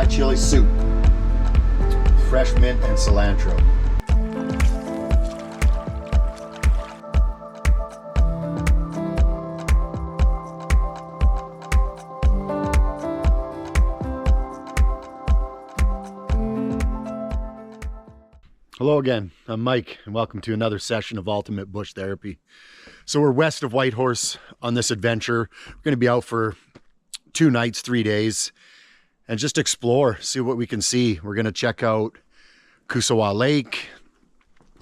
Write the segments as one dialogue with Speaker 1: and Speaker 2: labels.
Speaker 1: Thai chili soup, fresh mint and cilantro. Hello again, I'm Mike, and welcome to another session of Ultimate Bush Therapy. So we're west of Whitehorse on this adventure. We're going to be out for 2 nights, 3 days, and just explore, see what we can see. We're going to check out Kusawa Lake.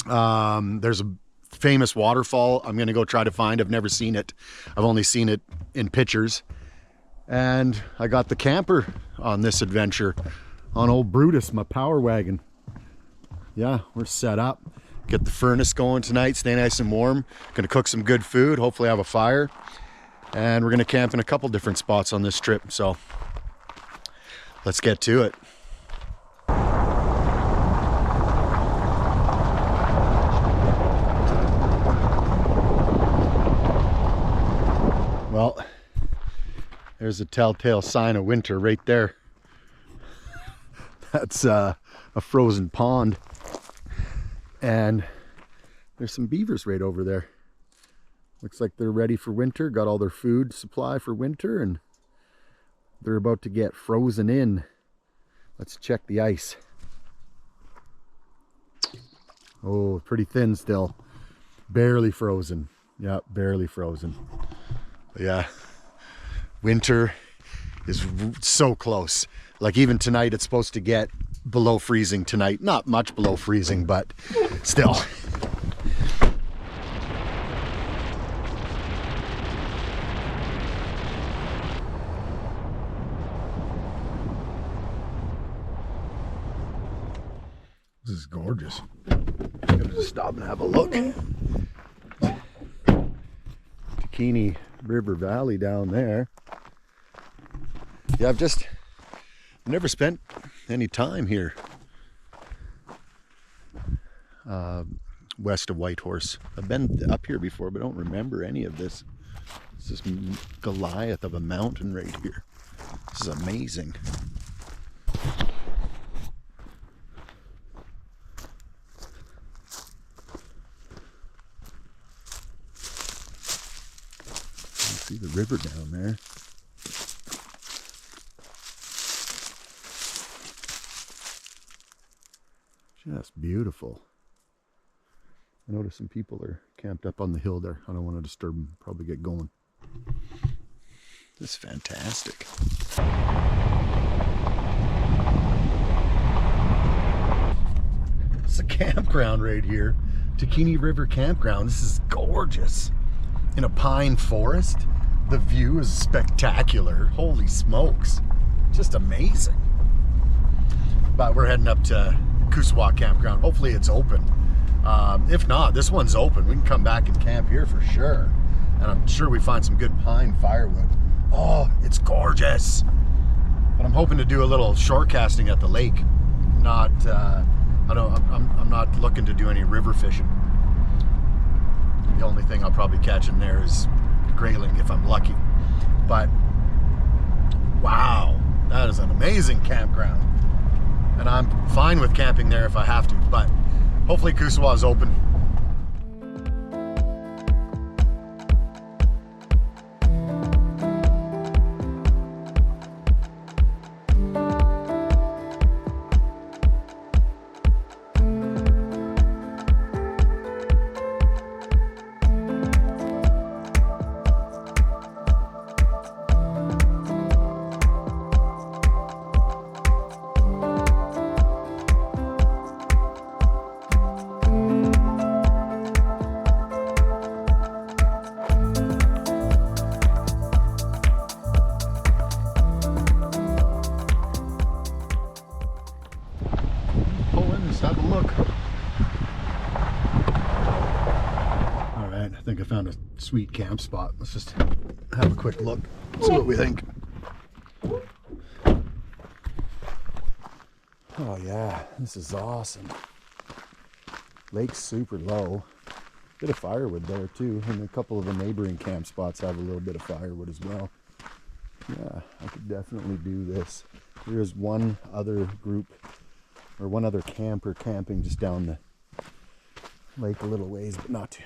Speaker 1: There's a famous waterfall I'm going to go try to find. I've never seen it. I've only seen it in pictures. And I got the camper on this adventure on old Brutus, my power wagon. Yeah, we're set up. Get the furnace going tonight, stay nice and warm. Gonna cook some good food, hopefully have a fire. And we're gonna camp in a couple different spots on this trip, so let's get to it. Well, there's a telltale sign of winter right there. That's a frozen pond. And there's some beavers right over there. Looks like they're ready for winter, got all their food supply for winter, and they're about to get frozen in. Let's check the ice. Oh, pretty thin still. Barely frozen. Yeah, barely frozen. But yeah, winter is so close. Like even tonight, it's supposed to get below freezing tonight. Not much below freezing, but still. This is gorgeous. I'm gonna just stop and have a look. Bikini River Valley down there. Yeah, I've never spent any time here west of Whitehorse. I've been up here before, but I don't remember any of this. It's this Goliath of a mountain right here. This is amazing. You see the river down there. Just beautiful. I noticed some people are camped up on the hill there. I don't want to disturb them. Probably get going. This is fantastic. It's a campground right here. Bikini River Campground. This is gorgeous. In a pine forest. The view is spectacular. Holy smokes. Just amazing. But we're heading up to Kusawa campground. Hopefully it's open. If not, this one's open. We can come back and camp here for sure. And I'm sure we find some good pine firewood. Oh, it's gorgeous. But I'm hoping to do a little shore casting at the lake. Not, I'm not looking to do any river fishing. The only thing I'll probably catch in there is grayling if I'm lucky. But wow, that is an amazing campground. And I'm fine with camping there if I have to, but hopefully Kusawa is open. Let's have a look. All right, I think I found a sweet camp spot. Let's just have a quick look, see what we think. Oh yeah, this is awesome. Lake's super low. Bit of firewood there too, and a couple of the neighboring camp spots have a little bit of firewood as well. Yeah, I could definitely do this. There's one other group, or one other camper camping just down the lake a little ways, but not too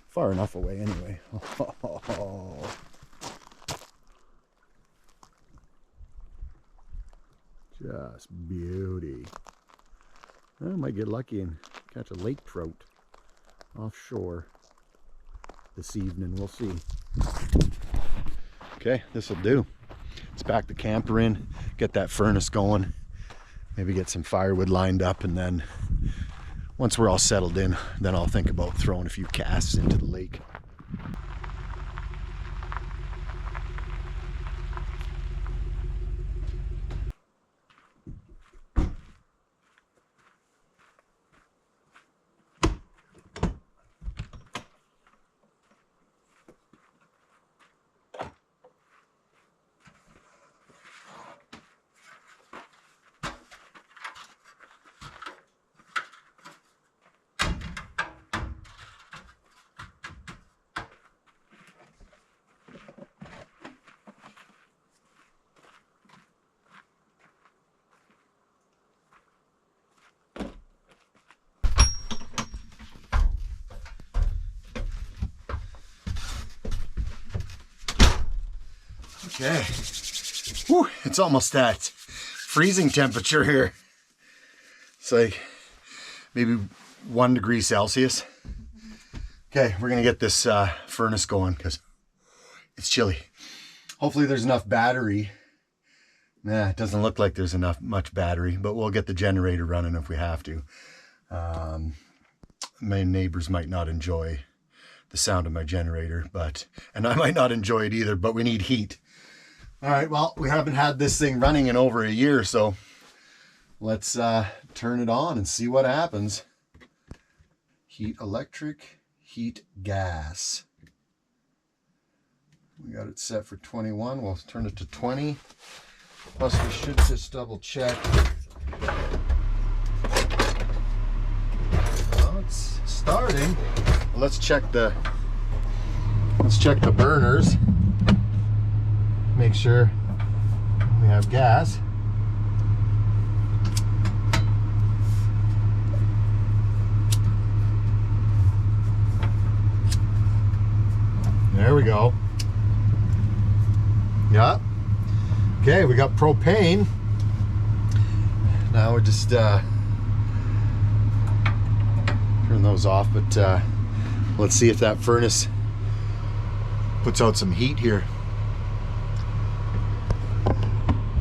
Speaker 1: far enough away anyway. Just beauty. I might get lucky and catch a lake trout offshore this evening. We'll see. Okay, this will do. Let's pack the camper in, get that furnace going, maybe get some firewood lined up, and then once we're all settled in, then I'll think about throwing a few casts into the lake. Okay, whew, it's almost at freezing temperature here. It's like maybe 1 degree Celsius. Okay, we're gonna get this furnace going because it's chilly. Hopefully there's enough battery. Nah, it doesn't look like there's much battery, but we'll get the generator running if we have to. My neighbors might not enjoy the sound of my generator, and I might not enjoy it either, but we need heat. All right, well, we haven't had this thing running in over a year, so let's turn it on and see what happens. Heat electric, heat gas. We got it set for 21. We'll turn it to 20. Plus, we should just double check. Well, it's starting. Well, let's check the burners. Make sure we have gas. There we go. Yeah. Okay, we got propane. Now we're just turn those off, but let's see if that furnace puts out some heat here.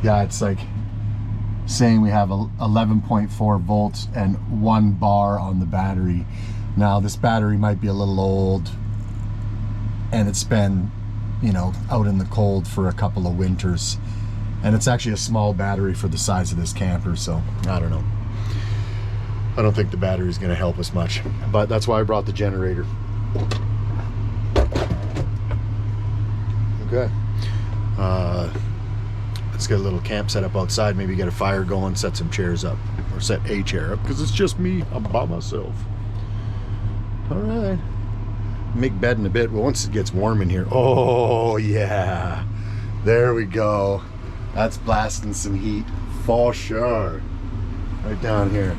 Speaker 1: Yeah, it's like saying we have 11.4 volts and 1 bar on the battery. Now this battery might be a little old and it's been, you know, out in the cold for a couple of winters. And it's actually a small battery for the size of this camper, so I don't know. I don't think the battery is going to help us much, but that's why I brought the generator. Okay. Let's get a little camp set up outside, maybe get a fire going, set some chairs up, or set a chair up, because it's just me, I'm by myself. All right. Make bed in a bit. Well, once it gets warm in here, oh yeah, there we go. That's blasting some heat for sure. Right down here.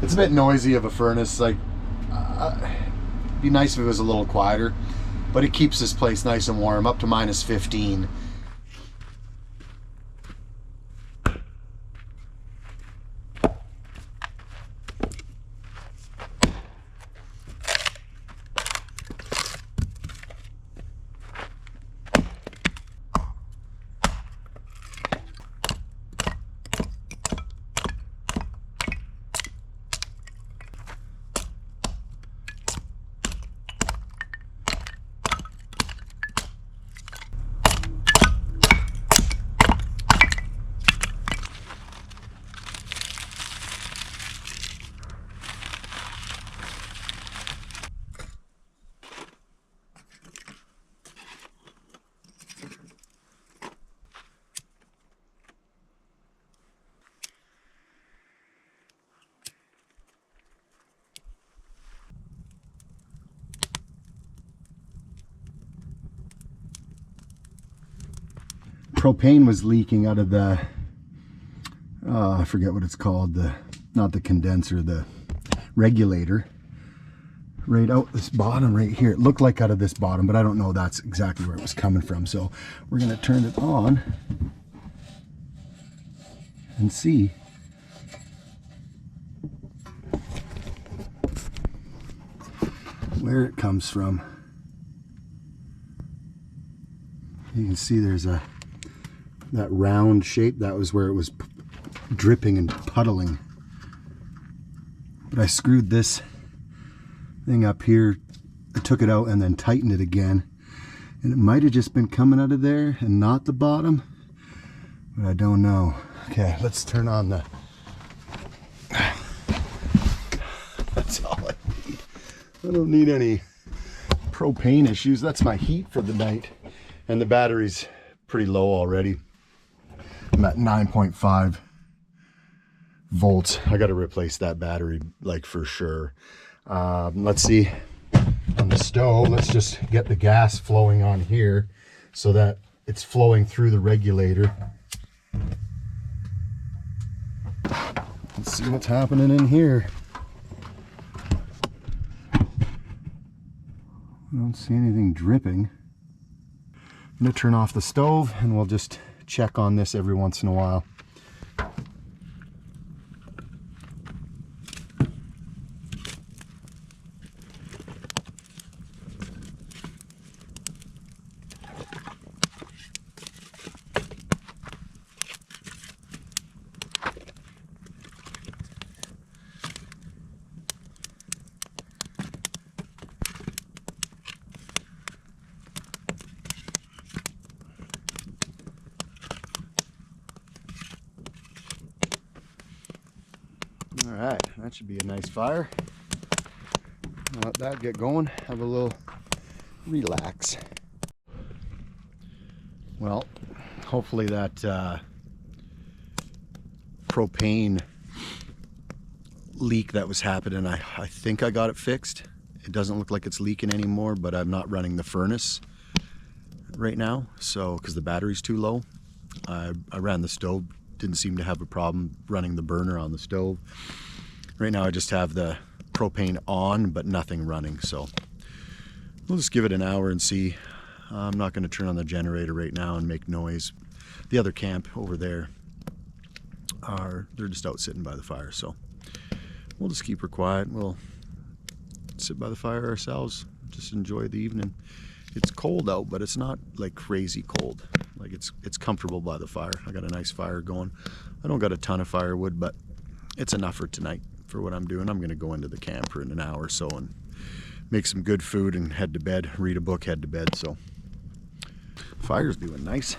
Speaker 1: It's a bit noisy of a furnace. Like, it'd be nice if it was a little quieter, but it keeps this place nice and warm up to -15. propane was leaking out of the, I forget what it's called, not the condenser, the regulator, right out this bottom right here. It looked like out of this bottom, but I don't know that's exactly where it was coming from. So we're going to turn it on and see. Where it comes from. You can see there's that round shape. That was where it was dripping and puddling. But I screwed this thing up here, I took it out and then tightened it again, and it might have just been coming out of there and not the bottom, but I don't know. Okay, let's turn on the, that's all I need. I don't need any propane issues. That's my heat for the night, and the battery's pretty low already. I'm at 9.5 volts. I got to replace that battery like for sure. Let's see, on the stove, let's just get the gas flowing on here so that it's flowing through the regulator. Let's see what's happening in here. I don't see anything dripping. I'm going to turn off the stove and we'll just check on this every once in a while. Alright, that should be a nice fire. Let that get going, have a little relax. Well, hopefully that propane leak that was happening, I think I got it fixed. It doesn't look like it's leaking anymore, but I'm not running the furnace right now, so because the battery's too low. I ran the stove, didn't seem to have a problem running the burner on the stove. Right now I just have the propane on but nothing running, so we'll just give it an hour and see. I'm not going to turn on the generator right now and make noise. The other camp over there they're just out sitting by the fire, so we'll just keep her quiet. We'll sit by the fire ourselves, just enjoy the evening. It's cold out, but it's not like crazy cold. Like it's comfortable by the fire. I got a nice fire going. I don't got a ton of firewood, but it's enough for tonight for what I'm doing. I'm going to go into the camper in an hour or so and make some good food and head to bed, read a book, head to bed. So fire's doing nice.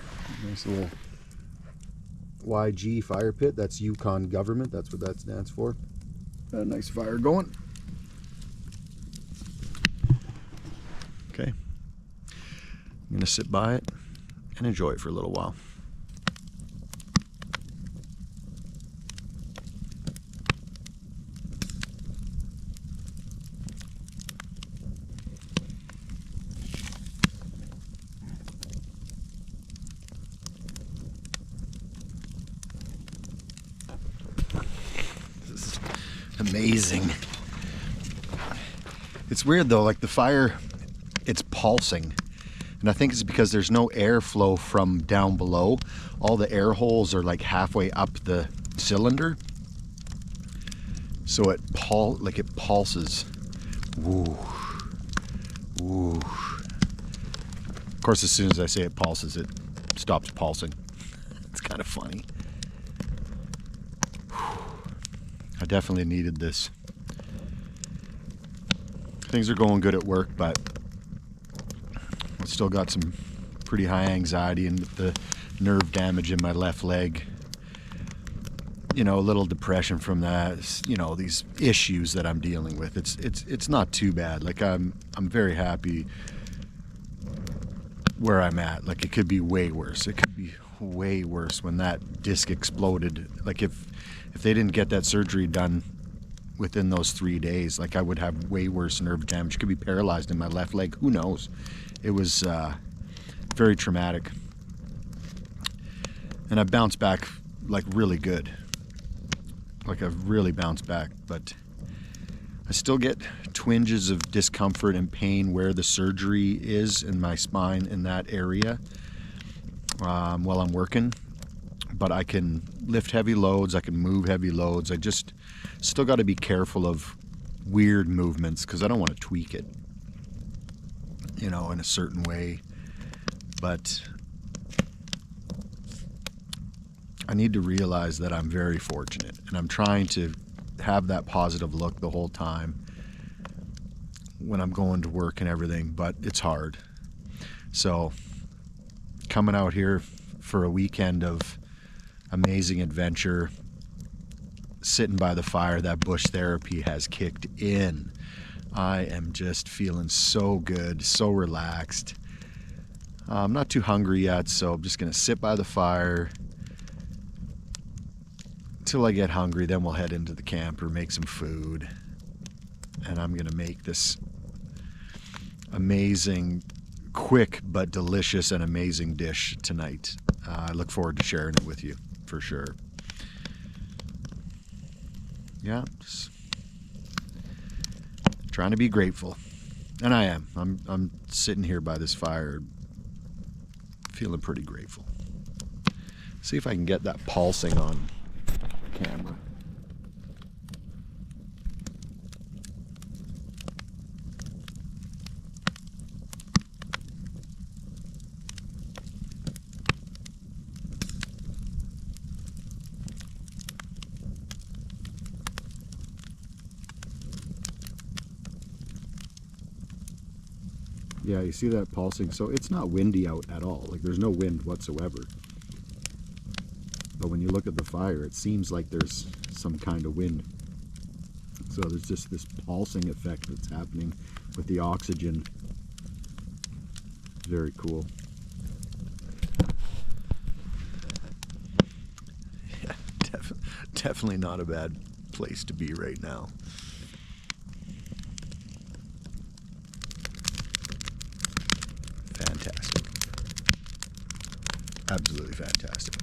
Speaker 1: Nice little YG fire pit. That's Yukon government. That's what that stands for. Got a nice fire going. Okay. I'm going to sit by it and enjoy it for a little while. This is amazing. It's weird though, like the fire, it's pulsing. And I think it's because there's no airflow from down below. All the air holes are like halfway up the cylinder. So it pulses. Woo. Woo. Of course, as soon as I say it pulses, it stops pulsing. It's kind of funny. I definitely needed this. Things are going good at work, but I've still got some pretty high anxiety and the nerve damage in my left leg. You know, a little depression from that. You know, these issues that I'm dealing with. It's not too bad. Like I'm very happy where I'm at. Like it could be way worse. It could be way worse when that disc exploded. Like if they didn't get that surgery done within those 3 days, like I would have way worse nerve damage. Could be paralyzed in my left leg. Who knows? It was very traumatic. And I bounced back like really good. Like I've really bounced back, but I still get twinges of discomfort and pain where the surgery is in my spine in that area while I'm working. But I can lift heavy loads, I can move heavy loads. I just still got to be careful of weird movements because I don't want to tweak it, you know, in a certain way. But I need to realize that I'm very fortunate, and I'm trying to have that positive look the whole time when I'm going to work and everything, but it's hard. So coming out here for a weekend of amazing adventure, sitting by the fire, that bush therapy has kicked in. I am just feeling so good, so relaxed. I'm not too hungry yet, so I'm just gonna sit by the fire till I get hungry. Then we'll head into the camper, make some food, and I'm gonna make this amazing, quick but delicious and amazing dish tonight. I look forward to sharing it with you for sure. Yeah, just trying to be grateful, and I am. I'm sitting here by this fire, feeling pretty grateful. See if I can get that pulsing on camera. Yeah, you see that pulsing? So it's not windy out at all. Like there's no wind whatsoever. But when you look at the fire, it seems like there's some kind of wind. So there's just this pulsing effect that's happening with the oxygen. Very cool. Yeah, definitely not a bad place to be right now. Fantastic. Absolutely fantastic.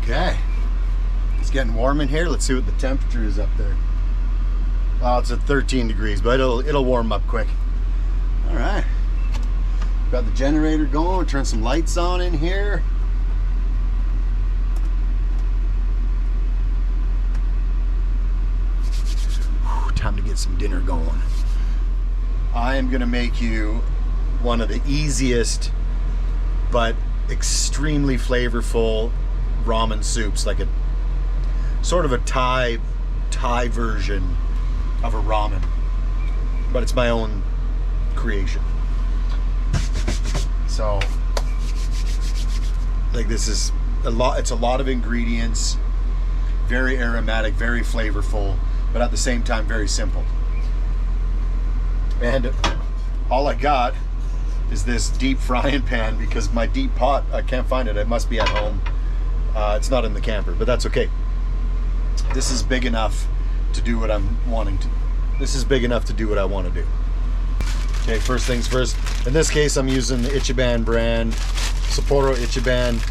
Speaker 1: Okay, it's getting warm in here. Let's see what the temperature is up there. Well, it's at 13 degrees, but it'll warm up quick. All right, got the generator going. Turn some lights on in here. Whew, time to get some dinner going. I am gonna make you one of the easiest but extremely flavorful ramen soups, like a sort of a Thai version of a ramen, but it's my own creation. So like this is it's a lot of ingredients, very aromatic, very flavorful, but at the same time very simple. And all I got is this deep frying pan because my deep pot, I can't find it. It must be at home. It's not in the camper, but that's okay. This is big enough to do what I'm wanting to. This is big enough to do what I want to do. Okay, first things first. In this case, I'm using the Ichiban brand, Sapporo Ichiban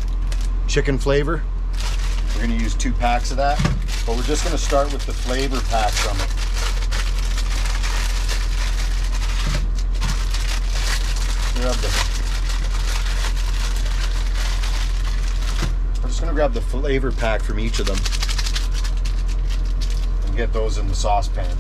Speaker 1: chicken flavor. We're going to use 2 packs of that, but we're just going to start with the flavor pack from it. just gonna grab the flavor pack from each of them and get those in the saucepan.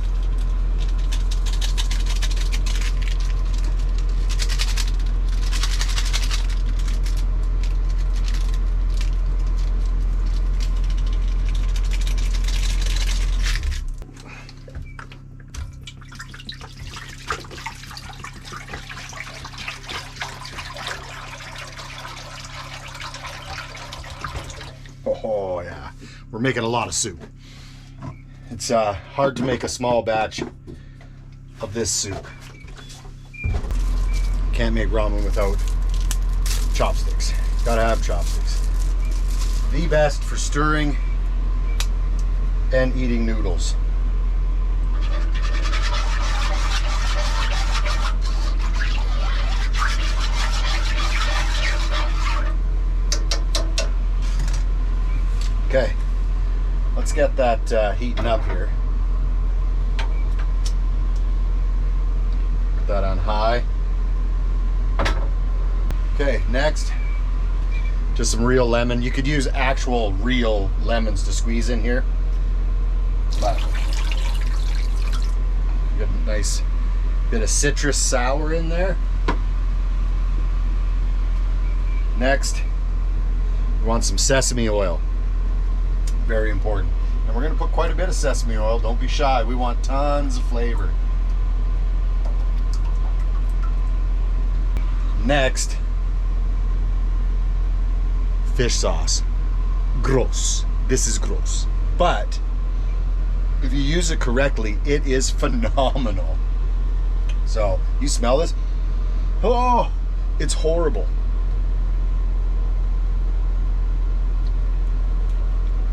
Speaker 1: Oh yeah, we're making a lot of soup. It's hard to make a small batch of this soup. Can't make ramen without chopsticks. Gotta have chopsticks. The best for stirring and eating noodles. Okay, let's get that heating up here. Put that on high. Okay, next, just some real lemon. You could use actual real lemons to squeeze in here, but get a nice bit of citrus sour in there. Next, we want some sesame oil. Very important. And we're going to put quite a bit of sesame oil. Don't be shy. We want tons of flavor. Next, fish sauce. Gross. This is gross. But if you use it correctly, it is phenomenal. So, you smell this? Oh, it's horrible.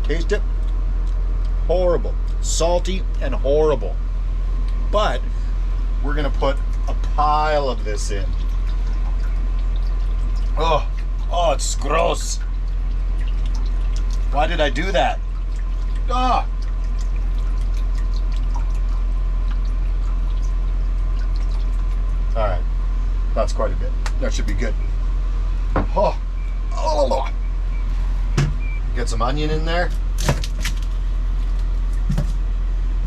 Speaker 1: Taste it. Horrible. Salty and horrible. But we're going to put a pile of this in. Oh, it's gross. Why did I do that? Ah. All right. That's quite a bit. That should be good. Oh. Get some onion in there.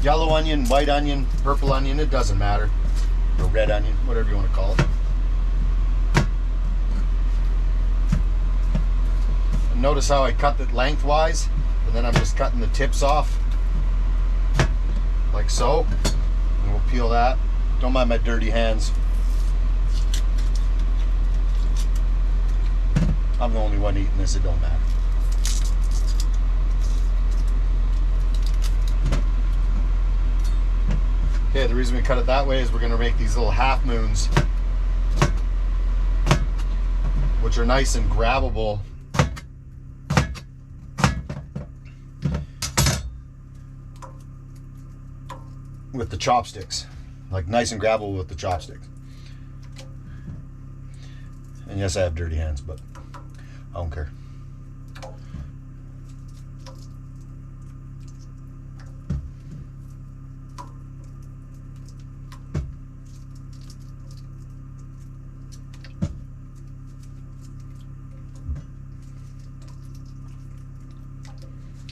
Speaker 1: Yellow onion, white onion, purple onion, it doesn't matter. Or red onion, whatever you want to call it. And notice how I cut it lengthwise, and then I'm just cutting the tips off. Like so. And we'll peel that. Don't mind my dirty hands. I'm the only one eating this, it don't matter. Okay, the reason we cut it that way is we're going to make these little half moons, which are nice and grabbable with the chopsticks. Like nice and grabbable with the chopsticks. And yes, I have dirty hands, but I don't care.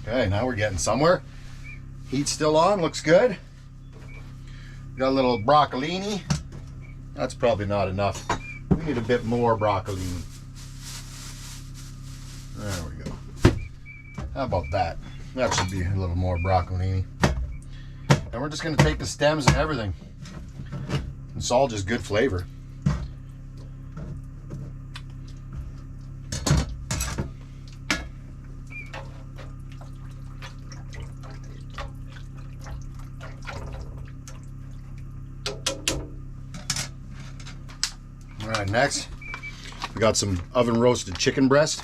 Speaker 1: Okay, now we're getting somewhere. Heat's still on, looks good. Got a little broccolini. That's probably not enough. We need a bit more broccolini. There we go. How about that? That should be a little more broccolini. And we're just going to take the stems and everything. It's all just good flavor. All right, next we got some oven roasted chicken breast.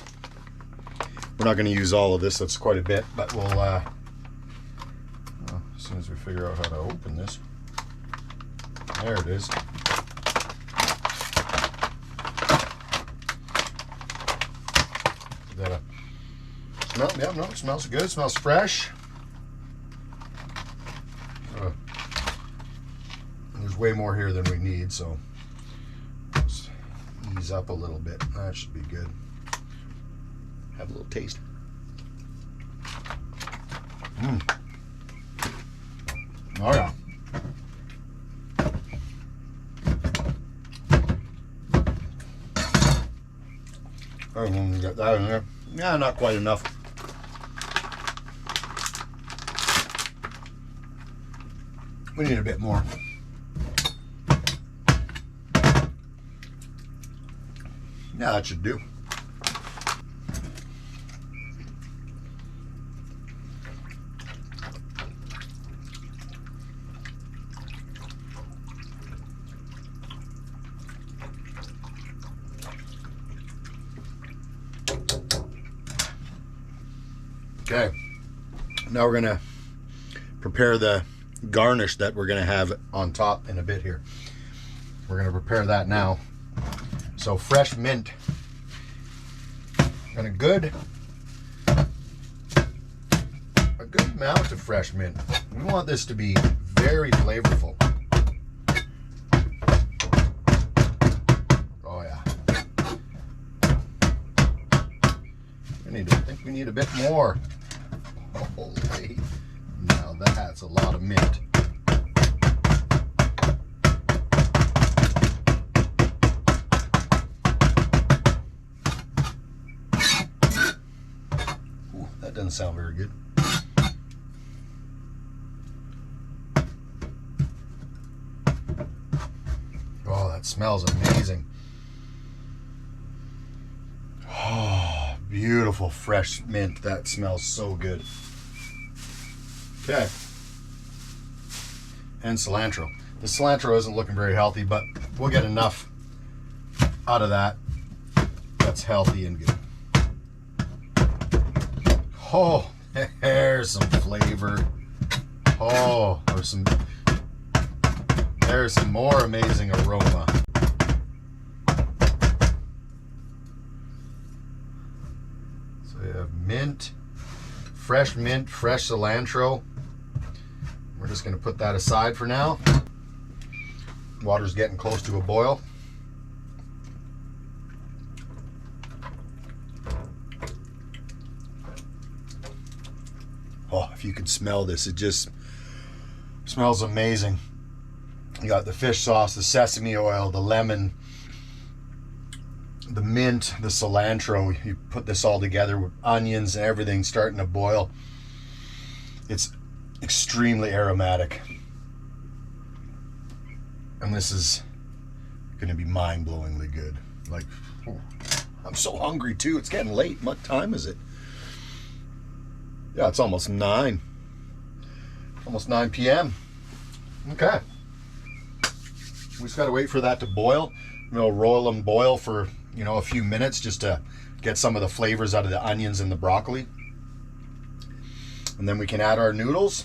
Speaker 1: We're not going to use all of this, that's quite a bit, but we'll as soon as we figure out how to open this. There it is. Smell, yeah, no, it smells good, it smells fresh. There's way more here than we need, so ease up a little bit. That should be good. Have a little taste. Oh yeah. I'm gonna get that in there. Yeah, not quite enough. We need a bit more. Yeah, that should do. Okay, now we're gonna prepare the garnish that we're gonna have on top in a bit here. We're gonna prepare that now. So fresh mint, and a good amount of fresh mint. We want this to be very flavorful. Oh yeah. I think we need a bit more. Holy, now that's a lot of mint. Ooh, that doesn't sound very good. Oh, that smells amazing. Oh, beautiful fresh mint. That smells so good. Okay. And cilantro. The cilantro isn't looking very healthy, but we'll get enough out of that that's healthy and good. Oh, there's some flavor. Oh, there's some more amazing aroma. So we have mint, fresh cilantro. We're just going to put that aside for now. Water's getting close to a boil. Oh, if you could smell this, it just smells amazing. You got the fish sauce, the sesame oil, the lemon, the mint, the cilantro. You put this all together with onions and everything starting to boil. It's extremely aromatic. And this is going to be mind-blowingly good. Like, oh, I'm so hungry too. It's getting late. What time is it? Yeah, it's almost 9. Almost 9 p.m. Okay. We just got to wait for that to boil. We'll roll and boil for, a few minutes just to get some of the flavors out of the onions and the broccoli. And then we can add our noodles.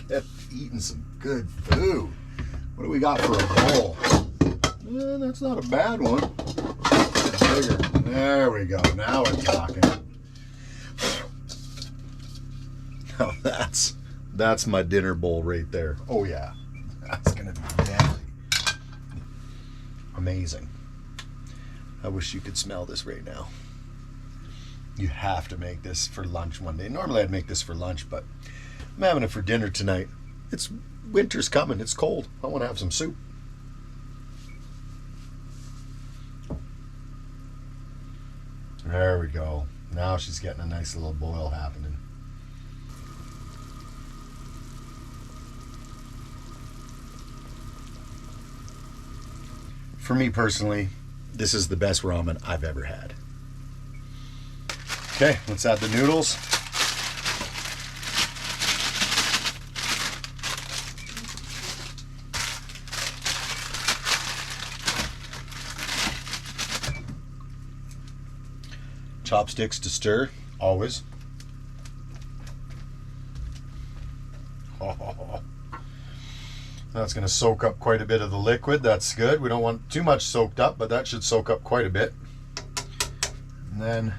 Speaker 1: Get eating some good food. What do we got for a bowl? That's not a bad one. Bigger. There we go. Now we're talking. Now that's my dinner bowl right there. Oh yeah. That's gonna be deadly. Amazing. I wish you could smell this right now. You have to make this for lunch one day. Normally I'd make this for lunch, but I'm having it for dinner tonight. It's winter's coming. It's cold. I want to have some soup. There we go. Now she's getting a nice little boil happening. For me personally, this is the best ramen I've ever had. Okay, let's add the noodles. Chopsticks to stir, always. Oh, that's going to soak up quite a bit of the liquid. That's good. We don't want too much soaked up, but that should soak up quite a bit. And then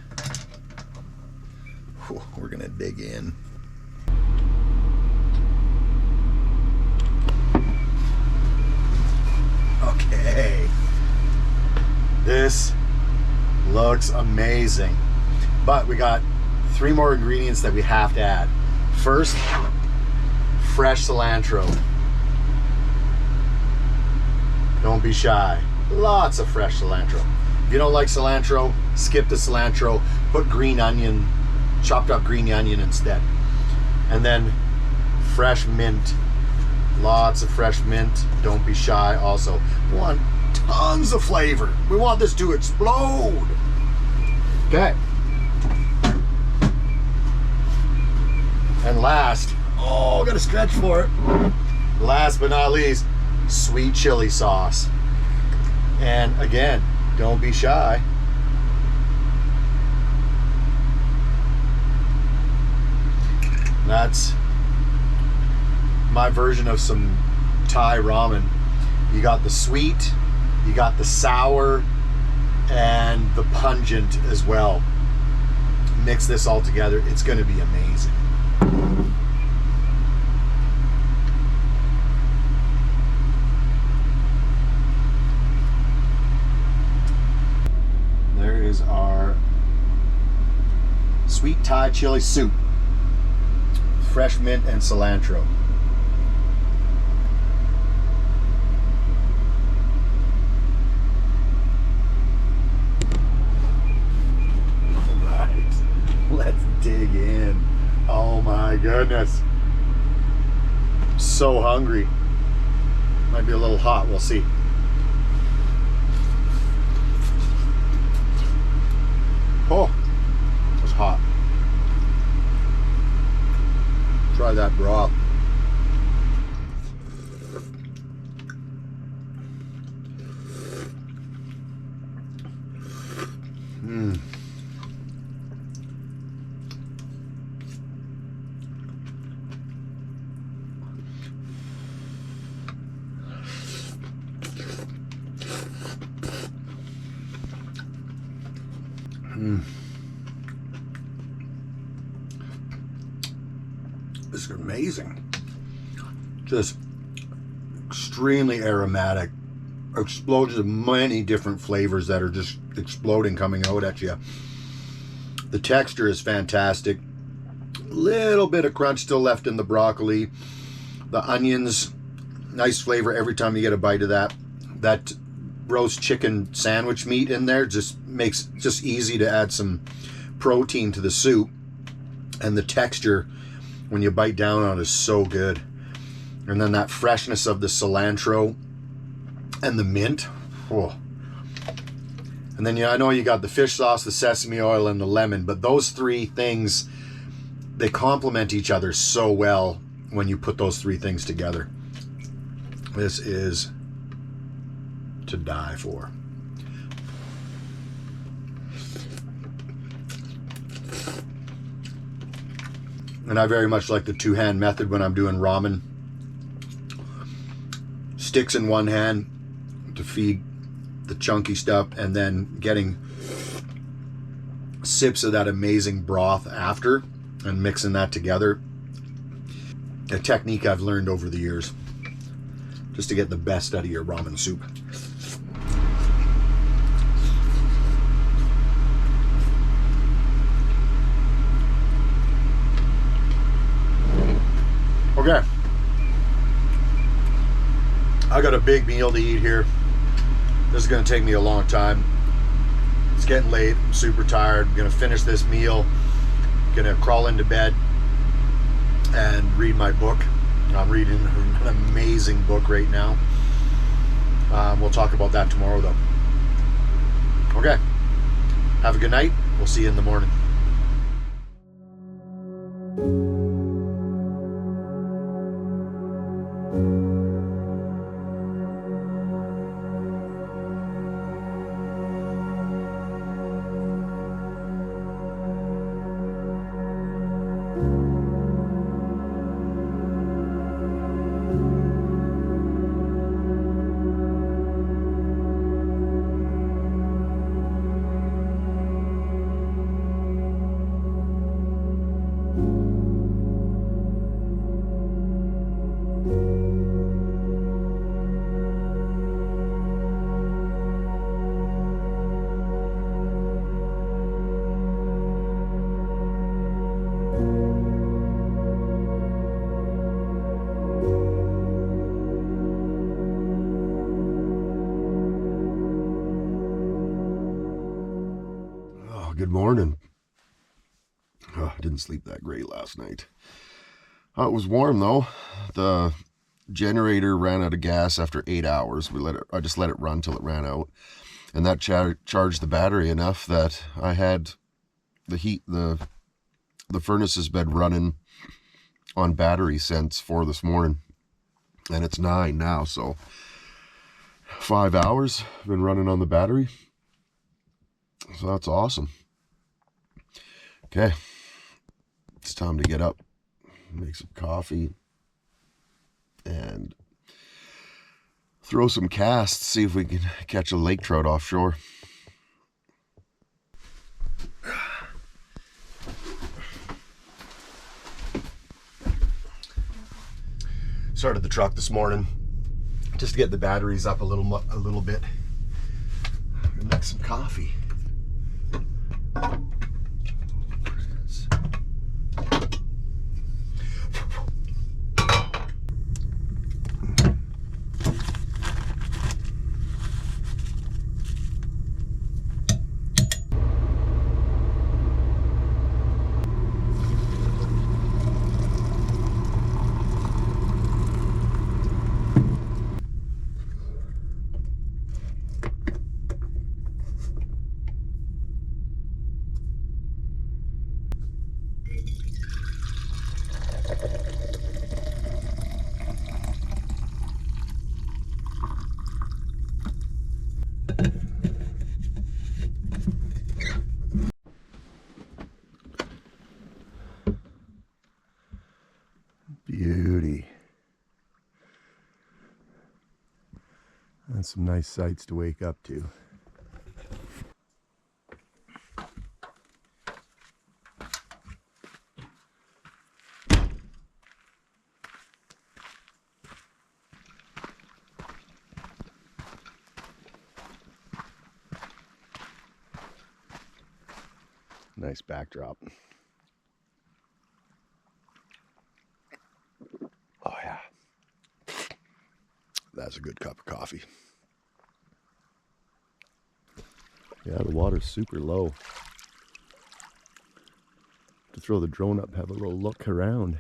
Speaker 1: we're going to dig in. Okay. This looks amazing. But we got 3 more ingredients that we have to add. First, fresh cilantro. Don't be shy. Lots of fresh cilantro. If you don't like cilantro, skip the cilantro. Put green onion, chopped up green onion instead. And then fresh mint. Lots of fresh mint. Don't be shy also. We want tons of flavor. We want this to explode. Okay. And last, oh, gotta stretch for it. Last but not least, sweet chili sauce. And again, don't be shy. That's my version of some Thai ramen. You got the sweet, you got the sour, and the pungent as well. Mix this all together. It's going to be amazing. There is our sweet Thai chili soup. Fresh mint and cilantro. Let's dig in. Oh my goodness. So hungry. Might be a little hot, we'll see. Oh, it was hot. Try that broth. Mmm. This is amazing. Just extremely aromatic. Explosions of many different flavors that are just exploding coming out at you. The texture is fantastic. Little bit of crunch still left in the broccoli. The onions, nice flavor every time you get a bite of that. That roast chicken sandwich meat in there just makes just easy to add some protein to the soup. And the texture when you bite down on it is so good. And then that freshness of the cilantro and the mint. Oh. And then I know you got the fish sauce, the sesame oil, and the lemon, but those three things, they complement each other so well when you put those three things together. This is to die for. And I very much like the two-hand method when I'm doing ramen. Sticks in one hand to feed the chunky stuff, and then getting sips of that amazing broth after and mixing that together. A technique I've learned over the years just to get the best out of your ramen soup. Okay, I got a big meal to eat here. This is going to take me a long time. It's getting late. I'm super tired. I'm going to finish this meal. Going to crawl into bed and read my book. I'm reading an amazing book right now. We'll talk about that tomorrow, though. Okay. Have a good night. We'll see you in the morning.
Speaker 2: morning. I didn't sleep that great last night. It was warm though. The generator ran out of gas after 8 hours. I just let it run till it ran out, and that charged the battery enough that I had the heat. The furnace has been running on battery since 4 this morning, and it's 9 now, so 5 hours I've been running on the battery. So that's awesome. Okay, it's time to get up, make some coffee, and throw some casts, see if we can catch a lake trout offshore. Started the truck this morning just to get the batteries up a little bit and make some coffee. Beauty. That's some nice sights to wake up to. Nice backdrop. Oh yeah, that's a good cup of coffee. Yeah, the water's super low. To throw the drone up, have a little look around.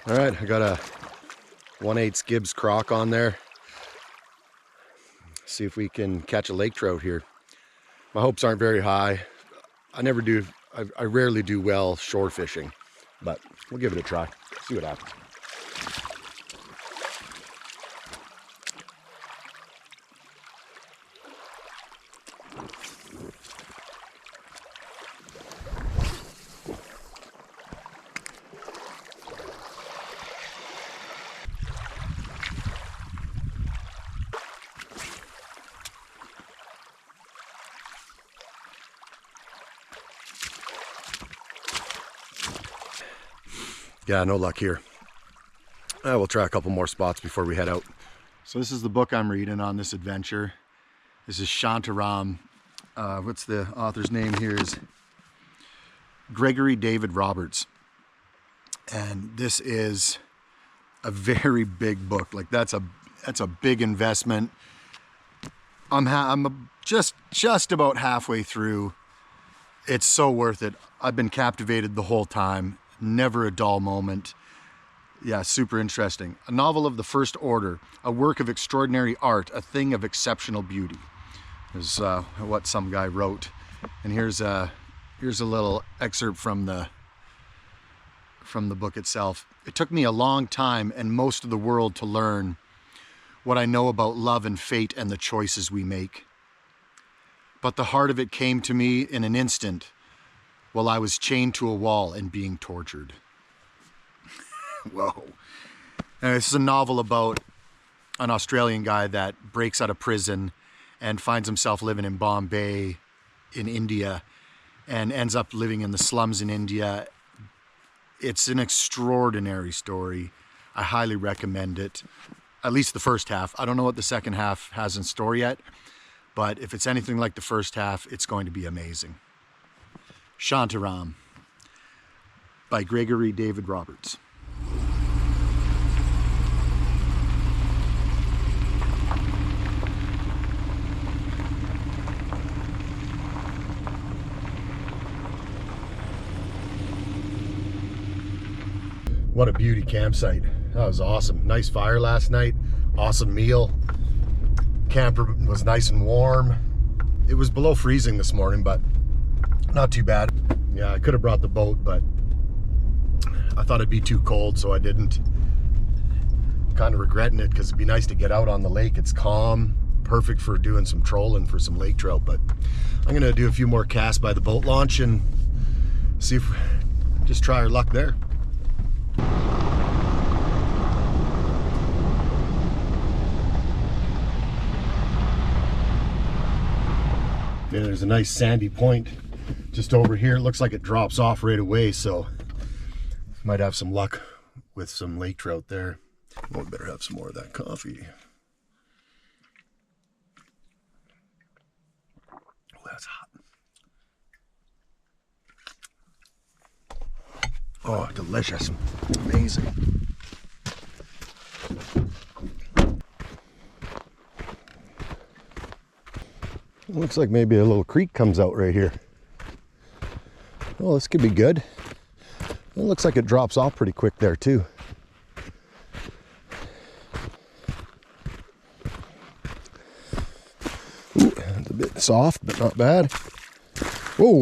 Speaker 2: All right, I got a 1/8 Gibbs crock on there. See if we can catch a lake trout here. My hopes aren't very high. I rarely do well shore fishing, but we'll give it a try, see what happens. Yeah, no luck here. We'll try a couple more spots before we head out. So this is the book I'm reading on this adventure. This is Shantaram. What's the author's name here? Is Gregory David Roberts. And this is a very big book. Like that's a big investment. I'm just about halfway through. It's so worth it. I've been captivated the whole time. Never a dull moment. Yeah, super interesting. A novel of the first order, a work of extraordinary art, a thing of exceptional beauty.
Speaker 1: is what some guy wrote. And here's a little excerpt from the book itself. It took me a long time and most of the world to learn what I know about love and fate and the choices we make. But the heart of it came to me in an instant while I was chained to a wall and being tortured. Whoa. And this is a novel about an Australian guy that breaks out of prison and finds himself living in Bombay in India and ends up living in the slums in India. It's an extraordinary story. I highly recommend it. At least the first half. I don't know what the second half has in store yet, but if it's anything like the first half, it's going to be amazing. Shantaram by Gregory David Roberts. What a beauty campsite. That was awesome. Nice fire last night. Awesome meal. Camper was nice and warm. It was below freezing this morning, but not too bad. Yeah, I could have brought the boat, but I thought it'd be too cold, so I didn't. Kind of regretting it because it'd be nice to get out on the lake. It's calm, perfect for doing some trolling for some lake trout, but I'm gonna do a few more casts by the boat launch and see if, just try our luck there. Yeah, there's a nice sandy point just over here. It looks like it drops off right away, so might have some luck with some lake trout there. Oh, we better have some more of that coffee. Oh, that's hot. Oh, delicious. Amazing. Looks like maybe a little creek comes out right here. Oh, this could be good. It looks like it drops off pretty quick there too. Ooh, it's a bit soft, but not bad. Whoa.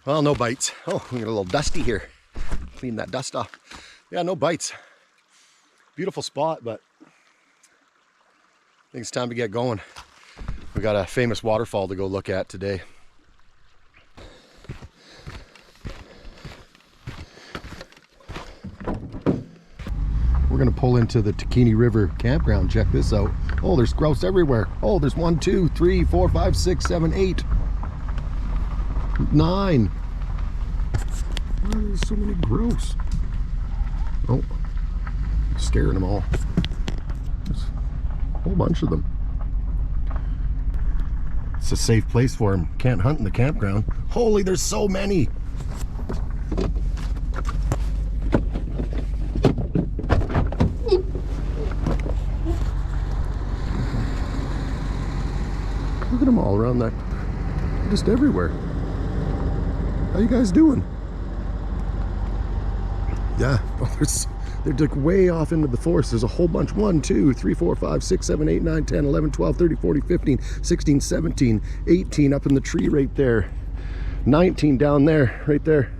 Speaker 1: Well, no bites. Oh, we got a little dusty here. Clean that dust off. Yeah, no bites. Beautiful spot, but I think it's time to get going. We got a famous waterfall to go look at today. We're gonna pull into the Takini River campground. Check this out. Oh, there's grouse everywhere. Oh, there's 1, 2, 3, 4, 5, 6, 7, 8. 9. Why are there so many grouse? Oh, scaring them all. There's a whole bunch of them. It's a safe place for them. Can't hunt in the campground. Holy, there's so many. Look at them all around that. Just everywhere. How you guys doing? Yeah, oh, they're like way off into the forest. There's a whole bunch. 1, 2, 3, 4, 5, 6, 7, 8, 9, 10, 11, 12, 13, 14, 15, 16, 17, 18 up in the tree right there. 19 down there, right there.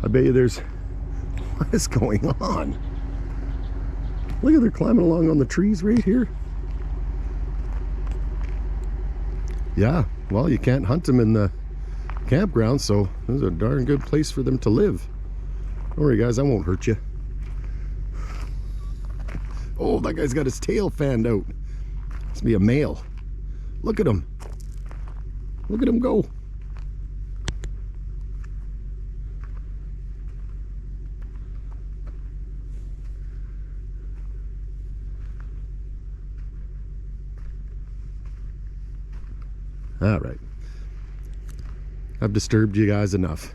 Speaker 1: I bet you there's, what is going on? Look at, they're climbing along on the trees right here. Yeah, well, you can't hunt them in the campground, so this is a darn good place for them to live. Don't worry, guys, I won't hurt you. Oh, that guy's got his tail fanned out. Must be a male. Look at him. Look at him go. All right. I've disturbed you guys enough.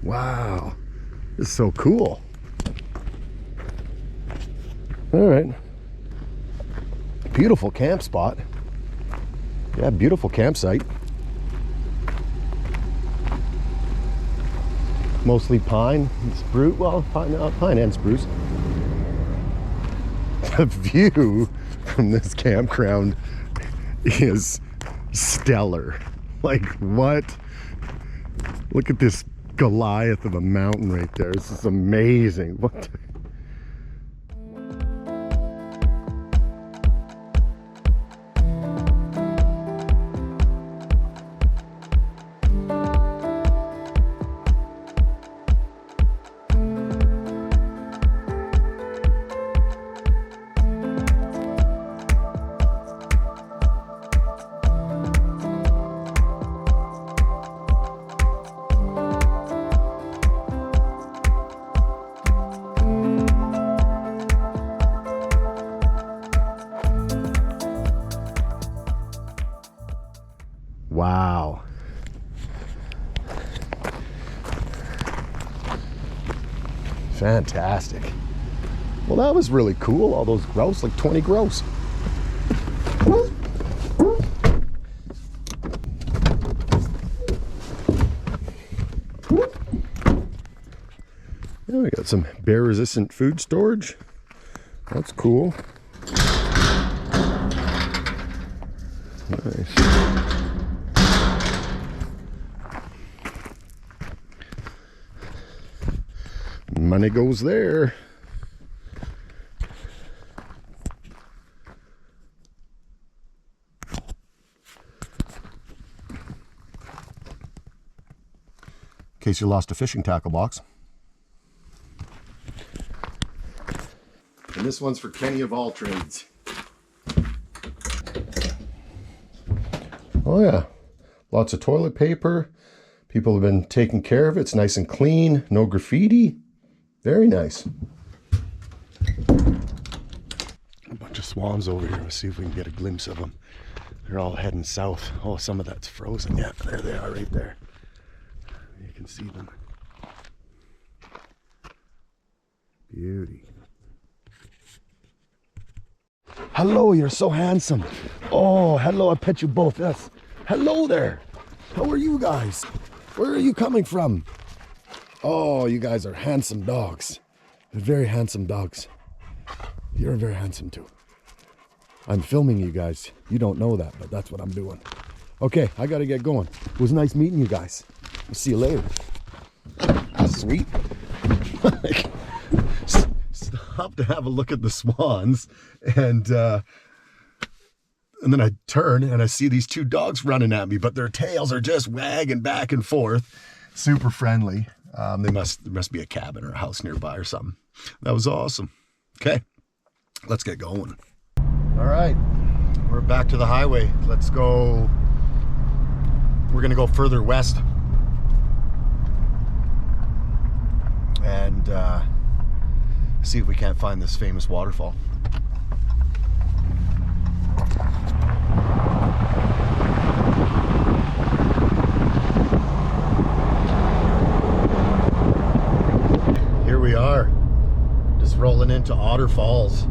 Speaker 1: Wow. This is so cool. All right. Beautiful camp spot. Yeah, beautiful campsite. Mostly pine and spruce. Well, pine and spruce. The view from this campground is stellar. Like, what? Look at this Goliath of a mountain right there. This is amazing. What? Wow. Fantastic. Well, that was really cool. All those grouse, like 20 grouse. Yeah, we got some bear resistant food storage. That's cool. Nice. Money goes there. In case you lost a fishing tackle box. And this one's for Kenny of all trades. Oh yeah, lots of toilet paper. People have been taking care of it. It's nice and clean, no graffiti. Very nice. A bunch of swans over here. Let's see if we can get a glimpse of them. They're all heading south. Oh, some of that's frozen. Yeah, there they are right there. You can see them. Beauty. Hello, you're so handsome. Oh, hello, I pet you both. Yes. Hello there. How are you guys? Where are you coming from? Oh, you guys are handsome dogs. They're very handsome dogs. You're very handsome too. I'm filming you guys. You don't know that, but that's what I'm doing. Okay, I gotta get going. It was nice meeting you guys. I'll see you later. Sweet. Stop to have a look at the swans, and then I turn and I see these two dogs running at me, but their tails are just wagging back and forth. Super friendly. There must be a cabin or a house nearby or something. That was awesome. Okay, let's get going. All right, we're back to the highway. Let's go. We're gonna go further west and see if we can't find this famous waterfall. Here we are, just rolling into Otter Falls.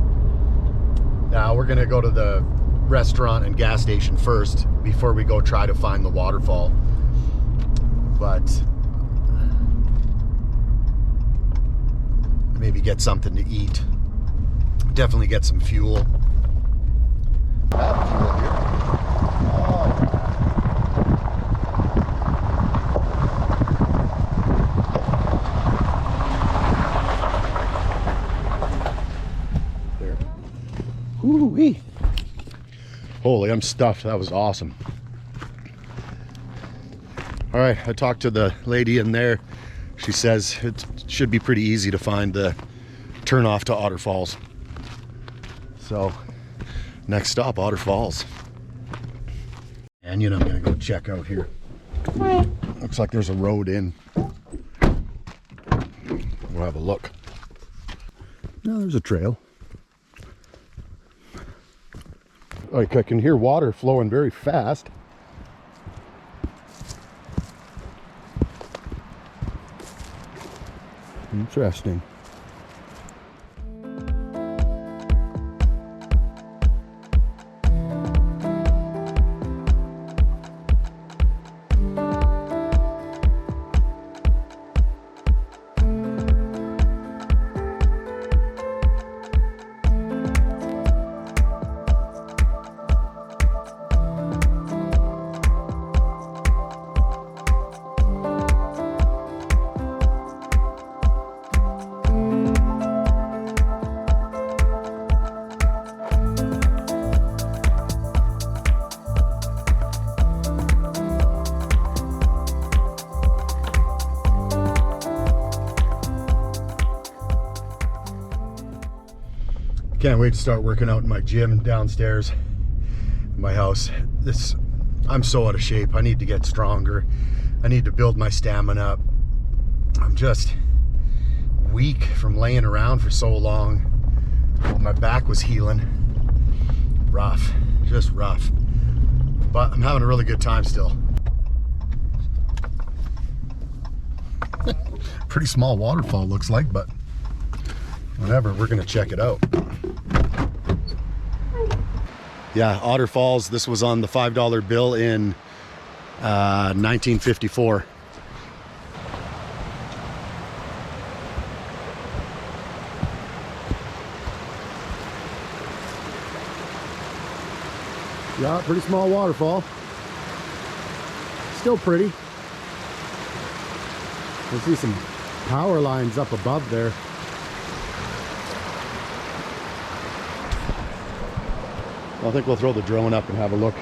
Speaker 1: Now we're gonna go to the restaurant and gas station first before we go try to find the waterfall. But maybe get something to eat. Definitely get some fuel. There. Ooh-wee. Holy, I'm stuffed. That was awesome. All right, I talked to the lady in there. She says it should be pretty easy to find the turn off to Otter Falls. So Next stop, Otter Falls. Canyon I'm gonna go check out here. Looks like there's a road in. We'll have a look. No, there's a trail. Like I can hear water flowing very fast. Interesting. Can't wait to start working out in my gym downstairs in my house. I'm so out of shape. I need to get stronger. I need to build my stamina up. I'm just weak from laying around for so long. My back was healing. Rough, just rough. But I'm having a really good time still. Pretty small waterfall looks like, but whatever, we're gonna check it out. Yeah, Otter Falls, this was on the $5 bill in 1954. Yeah, pretty small waterfall. Still pretty. I see some power lines up above there. I think we'll throw the drone up and have a look.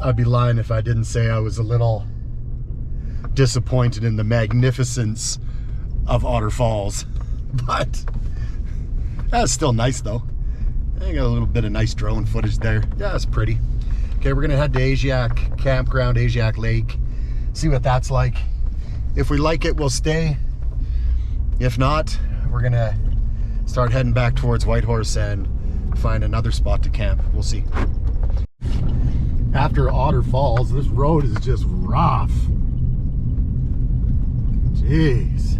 Speaker 1: I'd be lying if I didn't say I was a little disappointed in the magnificence of Otter Falls, but that's still nice though. I got a little bit of nice drone footage there. Yeah, it's pretty. Okay, we're gonna head to Asiac Campground, Asiac Lake, see what that's like. If we like it, we'll stay. If not, we're gonna start heading back towards Whitehorse and find another spot to camp. We'll see. After Otter Falls, this road is just rough. Jeez.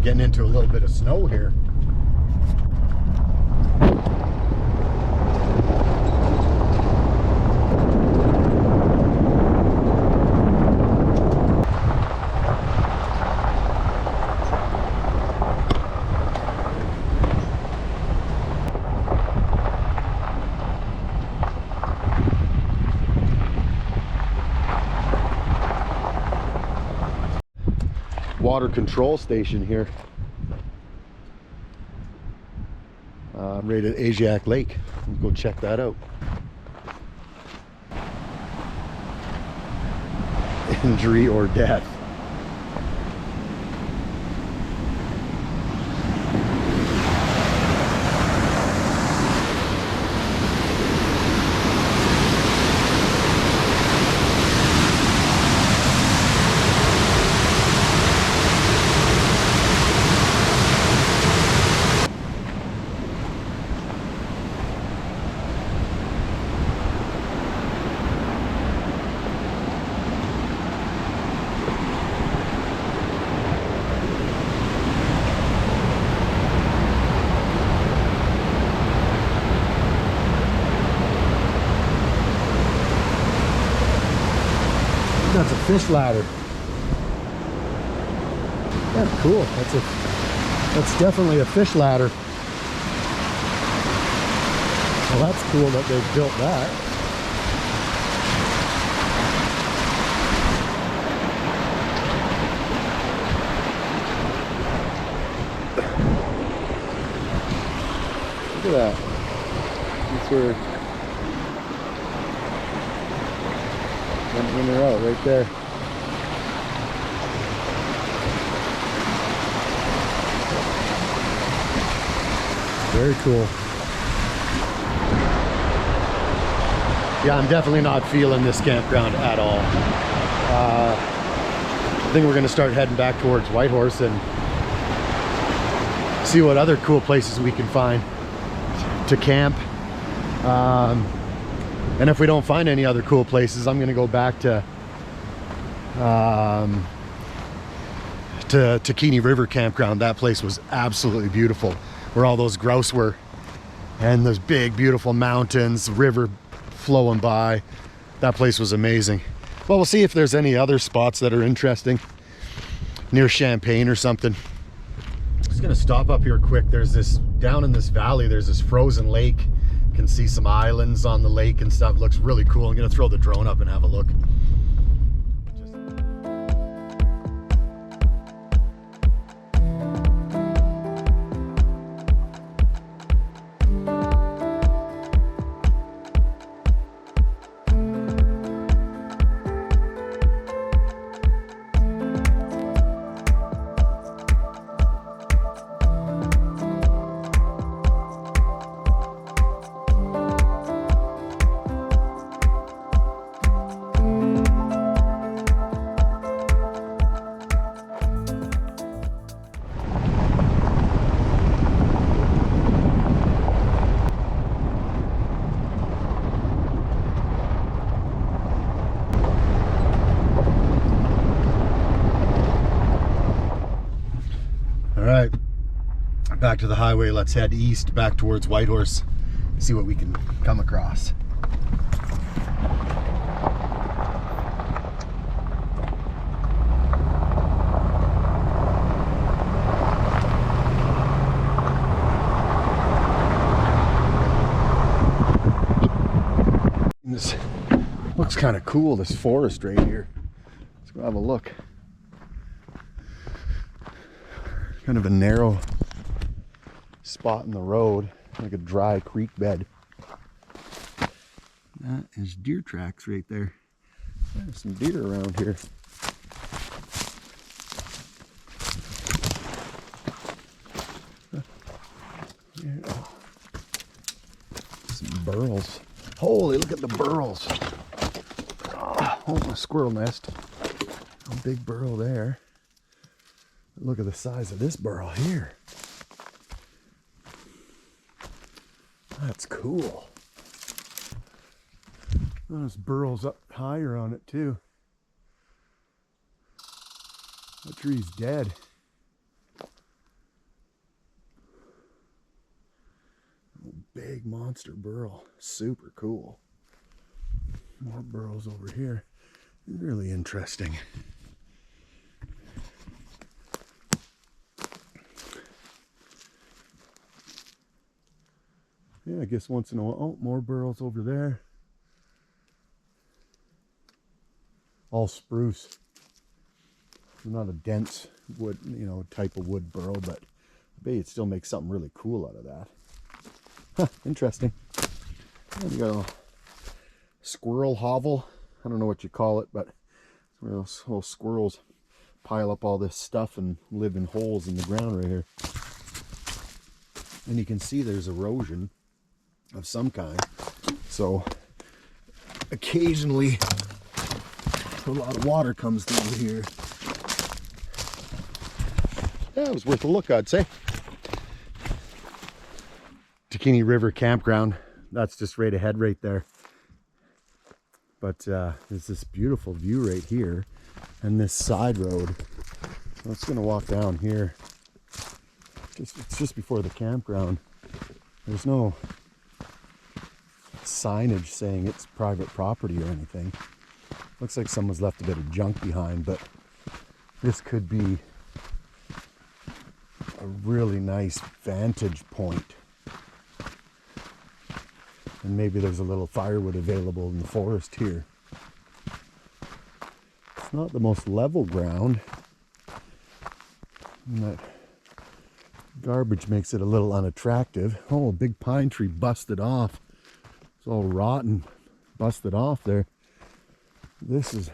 Speaker 1: Getting into a little bit of snow here. Water control station here. Right at Asiac Lake. Let's go check that out. Injury or death. fish ladder. Yeah, cool. That's definitely a fish ladder. Well, that's cool that they've built that. Look at that. That's where when they're out right there. Very cool. Yeah, I'm definitely not feeling this campground at all. I think we're going to start heading back towards Whitehorse and see what other cool places we can find to camp. And if we don't find any other cool places, I'm going to go back to Keeney River Campground. That place was absolutely beautiful, where all those grouse were, and those big beautiful mountains, river flowing by. That place was amazing. Well, we'll see if there's any other spots that are interesting near Champaign or something. Just gonna stop up here quick. There's this, down in this valley, there's this frozen lake. You can see some islands on the lake and stuff. It looks really cool. I'm gonna throw the drone up and have a look. Back to the highway. Let's head east back towards Whitehorse, see what we can come across. This looks kind of cool, this forest right here. Let's go have a look. Kind of a narrow spot in the road, like a dry creek bed. That is deer tracks right there. There's some deer around here. Some burls. Holy, look at the burls. Oh, a squirrel nest. A big burrow there. Look at the size of this burrow here. That's cool. Those burrows up higher on it too. That tree's dead. Big monster burrow. Super cool. More burrows over here. Really interesting. Yeah, I guess once in a while. Oh, more burrows over there. All spruce. Not a dense wood, type of wood burrow, but I bet it still makes something really cool out of that. Huh, interesting. And you got a squirrel hovel. I don't know what you call it, but where those little squirrels pile up all this stuff and live in holes in the ground right here. And you can see there's erosion of some kind. So occasionally a lot of water comes through here. Yeah, it was worth a look, I'd say. Keeney River Campground. That's just right ahead right there. But there's this beautiful view right here and this side road. So I'm just gonna walk down here. It's just before the campground. There's no signage saying it's private property or anything. Looks like someone's left a bit of junk behind, but this could be a really nice vantage point. And maybe there's a little firewood available in the forest here. It's not the most level ground. And that garbage makes it a little unattractive. Oh, a big pine tree busted off. It's all rotten, busted off there. This is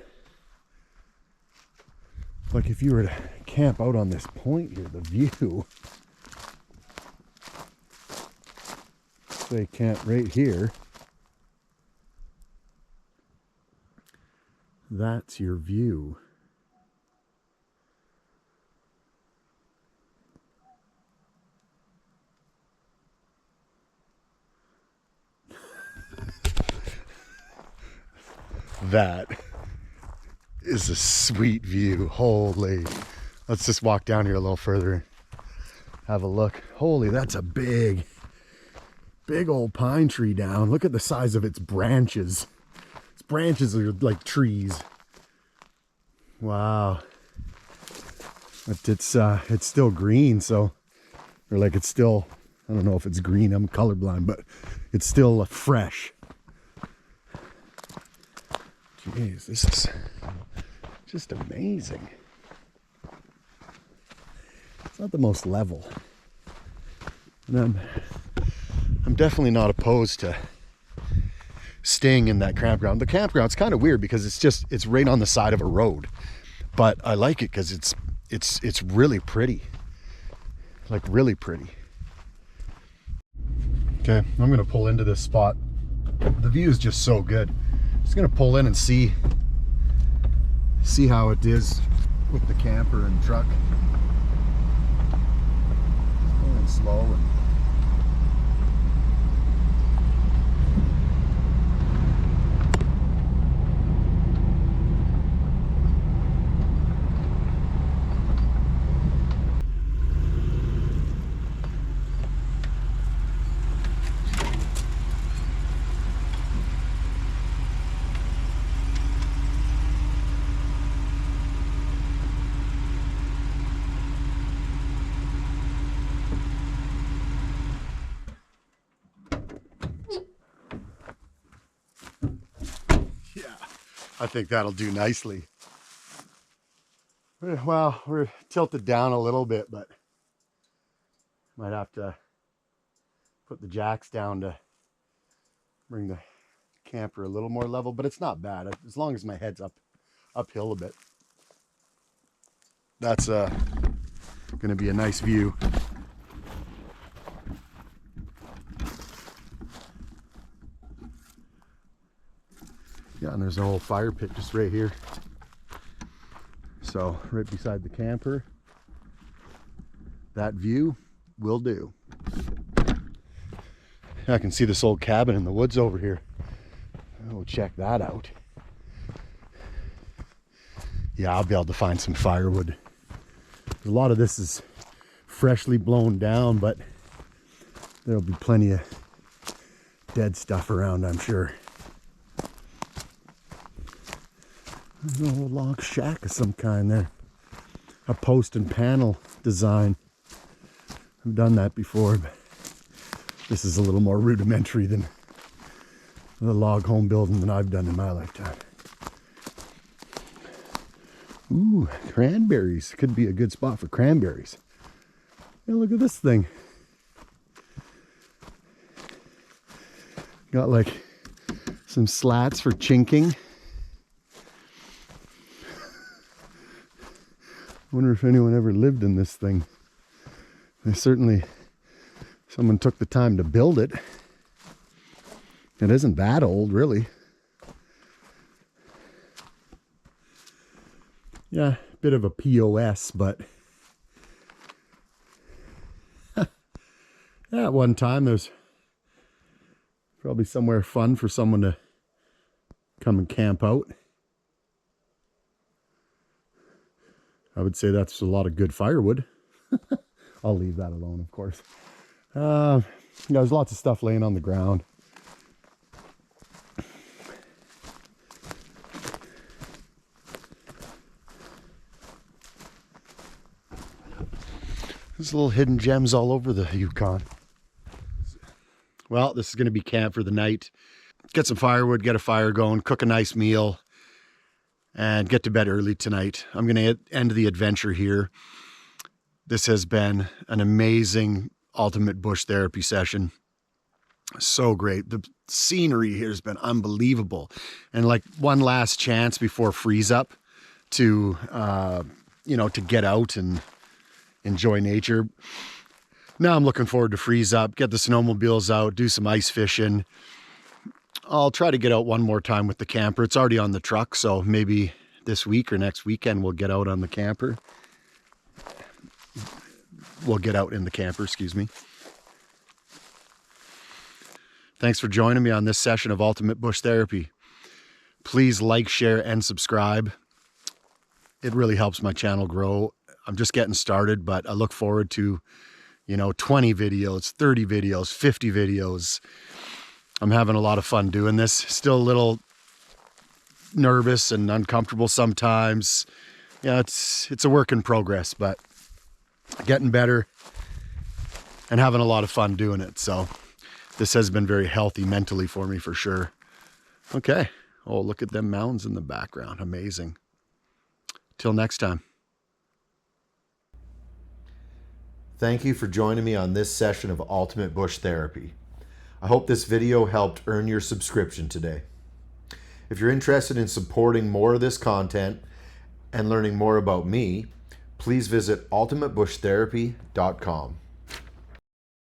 Speaker 1: like if you were to camp out on this point here, the view. Say camp right here. That's your view. That is a sweet view. Holy. Let's just walk down here a little further and have a look. Holy, that's a big old pine tree down. Look at the size of its branches. Its branches are like trees. Wow. But it's still green, so, or like it's still, I don't know if it's green, I'm colorblind, but it's still fresh. Jeez, this is just amazing. It's not the most level. And I'm definitely not opposed to staying in that campground. The campground's kind of weird because it's right on the side of a road. But I like it because it's really pretty. Like really pretty. Okay, I'm gonna pull into this spot. The view is just so good. Just gonna pull in and see how it is with the camper and truck. Going slow and I think that'll do nicely. Well, we're tilted down a little bit, but might have to put the jacks down to bring the camper a little more level, but it's not bad as long as my head's uphill a bit. That's gonna be a nice view. Yeah, and there's a whole fire pit just right here. So right beside the camper, that view will do. I can see this old cabin in the woods over here. Oh, check that out. Yeah, I'll be able to find some firewood. A lot of this is freshly blown down, but there'll be plenty of dead stuff around, I'm sure. There's an old log shack of some kind there. A post and panel design. I've done that before, but this is a little more rudimentary than the log home building that I've done in my lifetime. Ooh, cranberries. Could be a good spot for cranberries. Hey, look at this thing. Got like some slats for chinking. I wonder if anyone ever lived in this thing. Someone took the time to build it. It isn't that old, really. Yeah, a bit of a POS, but yeah, at one time there's probably somewhere fun for someone to come and camp out. I would say that's a lot of good firewood. I'll leave that alone, of course. There's lots of stuff laying on the ground. There's little hidden gems all over the Yukon. Well, this is going to be camp for the night. Get some firewood, get a fire going, cook a nice meal, and get to bed early tonight. I'm going to end the adventure here. This has been an amazing ultimate bush therapy session. So great. The scenery here has been unbelievable. And like one last chance before freeze up to, to get out and enjoy nature. Now I'm looking forward to freeze up, get the snowmobiles out, do some ice fishing. I'll try to get out one more time with the camper. It's already on the truck, so maybe this week or next weekend we'll get out on the camper. We'll get out in the camper, excuse me. Thanks for joining me on this session of Ultimate Bush Therapy. Please like, share, and subscribe. It really helps my channel grow. I'm just getting started, but I look forward to, 20 videos, 30 videos, 50 videos. I'm having a lot of fun doing this. Still a little nervous and uncomfortable sometimes. Yeah, it's a work in progress, but getting better and having a lot of fun doing it. So this has been very healthy mentally for me for sure. Okay. Oh, look at them mountains in the background. Amazing. Till next time. Thank you for joining me on this session of Ultimate Bush Therapy. I hope this video helped earn your subscription today. If you're interested in supporting more of this content and learning more about me, please visit ultimatebushtherapy.com.